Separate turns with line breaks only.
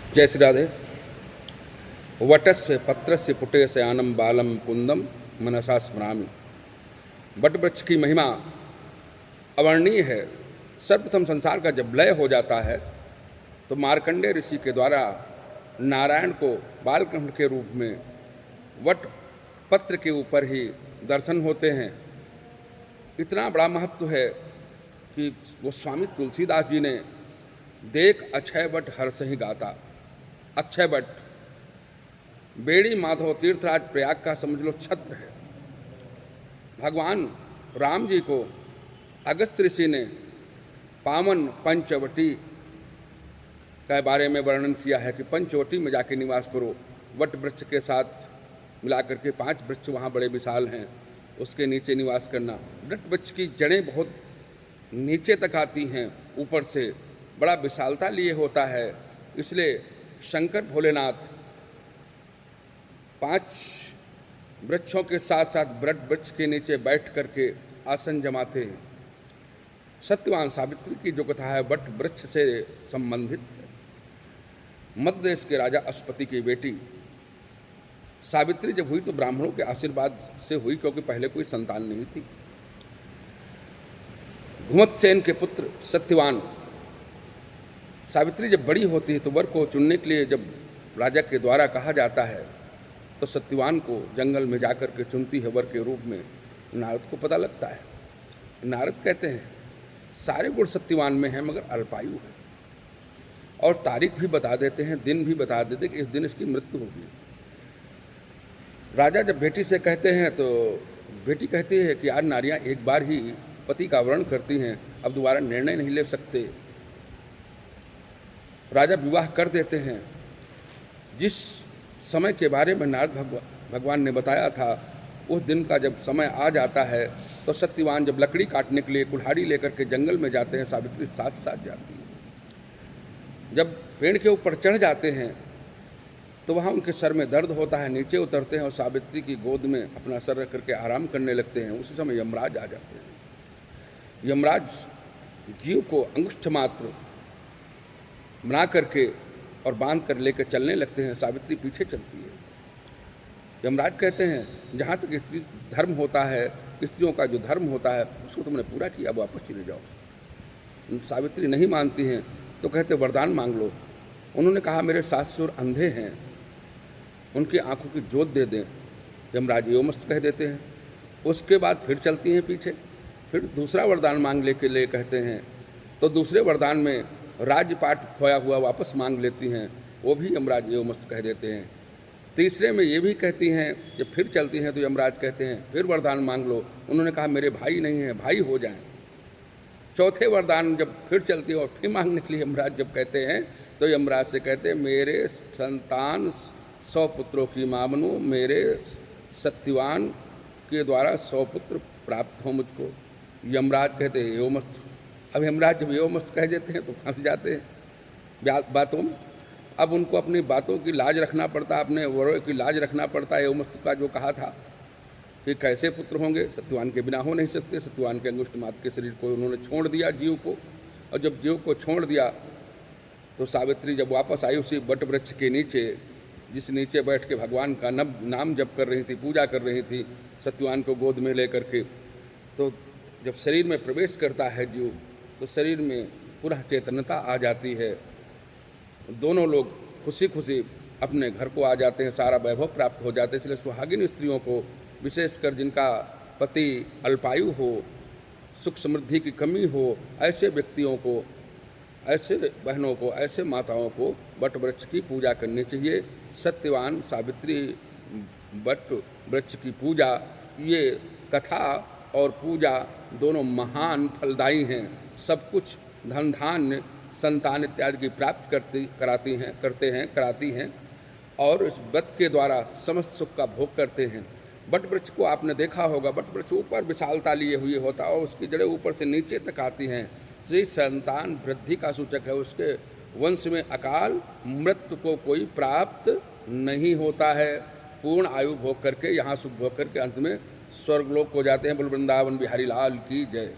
जय श्री राधे। वटस्य पत्रस्य पुटेस्य आनम बालम कुंदम मनसा स्मरामि। वट वृक्ष की महिमा अवर्णनीय है। सर्वप्रथम संसार का जब लय हो जाता है तो मार्कंडेय ऋषि के द्वारा नारायण को बालकृष्ण के रूप में वट पत्र के ऊपर ही दर्शन होते हैं। इतना बड़ा महत्व है कि गोस्वामी तुलसीदास जी ने देख अक्षय वट हर्ष ही गाता। अक्षय वट बेड़ी माधव तीर्थराज प्रयाग का समझ लो छत्र है। भगवान राम जी को अगस्त ऋषि ने पावन पंचवटी के बारे में वर्णन किया है कि पंचवटी में जाके निवास करो। वट वृक्ष के साथ मिलाकर के 5 वृक्ष वहाँ बड़े विशाल हैं, उसके नीचे निवास करना। वट वृक्ष की जड़ें बहुत नीचे तक आती हैं, ऊपर से बड़ा विशालता लिए होता है। इसलिए शंकर भोलेनाथ 5 वृक्षों के साथ साथ वट वृक्ष के नीचे बैठ करके आसन जमाते हैं। सत्यवान सावित्री की जो कथा है वट वृक्ष से संबंधित है। मध्य देश के राजा अश्वपति की बेटी सावित्री जब हुई तो ब्राह्मणों के आशीर्वाद से हुई, क्योंकि पहले कोई संतान नहीं थी। घुमतसेन के पुत्र सत्यवान, सावित्री जब बड़ी होती है तो वर को चुनने के लिए जब राजा के द्वारा कहा जाता है तो सत्यवान को जंगल में जाकर के चुनती है वर के रूप में। नारद को पता लगता है। नारद कहते हैं सारे गुण सत्यवान में हैं मगर अल्पायु है, और तारीख भी बता देते हैं, दिन भी बता देते कि इस दिन इसकी मृत्यु होगी। राजा जब बेटी से कहते हैं तो बेटी कहती है कि यार नारियां एक बार ही पति का वर्ण करती हैं, अब दोबारा निर्णय नहीं ले सकते। राजा विवाह कर देते हैं। जिस समय के बारे में नारद भगवान ने बताया था उस दिन का जब समय आ जाता है तो सत्यवान जब लकड़ी काटने के लिए कुल्हाड़ी लेकर के जंगल में जाते हैं, सावित्री साथ साथ जाती है। जब पेड़ के ऊपर चढ़ जाते हैं तो वहाँ उनके सर में दर्द होता है, नीचे उतरते हैं और सावित्री की गोद में अपना सर रख करके आराम करने लगते हैं। उसी समय यमराज आ जाते हैं। यमराज जीव को अंगुष्ठ मात्र बना करके और बांध कर लेकर चलने लगते हैं। सावित्री पीछे चलती है। यमराज कहते हैं जहाँ तक स्त्री धर्म होता है, स्त्रियों का जो धर्म होता है उसको तुमने पूरा किया, अब वापस चले जाओ। सावित्री नहीं मानती हैं तो कहते वरदान मांग लो। उन्होंने कहा मेरे सासुर अंधे हैं, उनकी आंखों की जोत दे दें। यमराज योमस्त कह देते हैं। उसके बाद फिर चलती हैं पीछे, फिर दूसरा वरदान मांग ले के लिए कहते हैं तो दूसरे वरदान में राजपाट खोया हुआ वापस मांग लेती हैं, वो भी यमराज योमस्त कह देते हैं। तीसरे में ये भी कहती हैं, जब फिर चलती हैं तो यमराज कहते हैं फिर वरदान मांग लो। उन्होंने कहा मेरे भाई नहीं हैं, भाई हो जाएं। चौथे वरदान जब फिर चलती है और फिर मांगने के लिए यमराज जब कहते हैं तो यमराज से कहते हैं मेरे संतान 100 पुत्रों की मांगनो, मेरे सत्यवान के द्वारा 100 पुत्र प्राप्त हो मुझको। यमराज कहते हैं योमस्त। अब यमराज जब योमस्त कह देते हैं तो फंस जाते हैं बातों में। अब उनको अपनी बातों की लाज रखना पड़ता है, अपने वरों की लाज रखना पड़ता है। योमस्त का जो कहा था कि कैसे पुत्र होंगे, सत्यवान के बिना हो नहीं सकते। सत्यवान के अंगुष्ठ मात्र के शरीर को उन्होंने छोड़ दिया जीव को, और जब जीव को छोड़ दिया तो सावित्री जब वापस आई उसी वट वृक्ष के नीचे, जिस नीचे बैठ के भगवान का नाम जप कर रही थी, पूजा कर रही थी, सत्यवान को गोद में लेकर के, तो जब शरीर में प्रवेश करता है जीव तो शरीर में पुनः चेतनता आ जाती है। दोनों लोग खुशी खुशी अपने घर को आ जाते हैं, सारा वैभव प्राप्त हो जाते हैं। इसलिए सुहागिन स्त्रियों को, विशेषकर जिनका पति अल्पायु हो, सुख समृद्धि की कमी हो, ऐसे व्यक्तियों को, ऐसे बहनों को, ऐसे माताओं को वट वृक्ष की पूजा करनी चाहिए। सत्यवान सावित्री वट वृक्ष की पूजा, ये कथा और पूजा दोनों महान फलदायी हैं। सब कुछ धन धान्य संतान इत्यादि की प्राप्त कराती हैं और इस व्रत के द्वारा समस्त सुख का भोग करते हैं। वट वृक्ष को आपने देखा होगा, वट वृक्ष ऊपर विशालता लिए हुए होता है और उसकी जड़ें ऊपर से नीचे तक आती हैं। ये संतान वृद्धि का सूचक है। उसके वंश में अकाल मृत्यु को कोई प्राप्त नहीं होता है। पूर्ण आयु भोग करके, यहाँ सुख भोग करके अंत में स्वर्गलोक को जाते हैं। बोल वृंदावन बिहारी लाल की जय।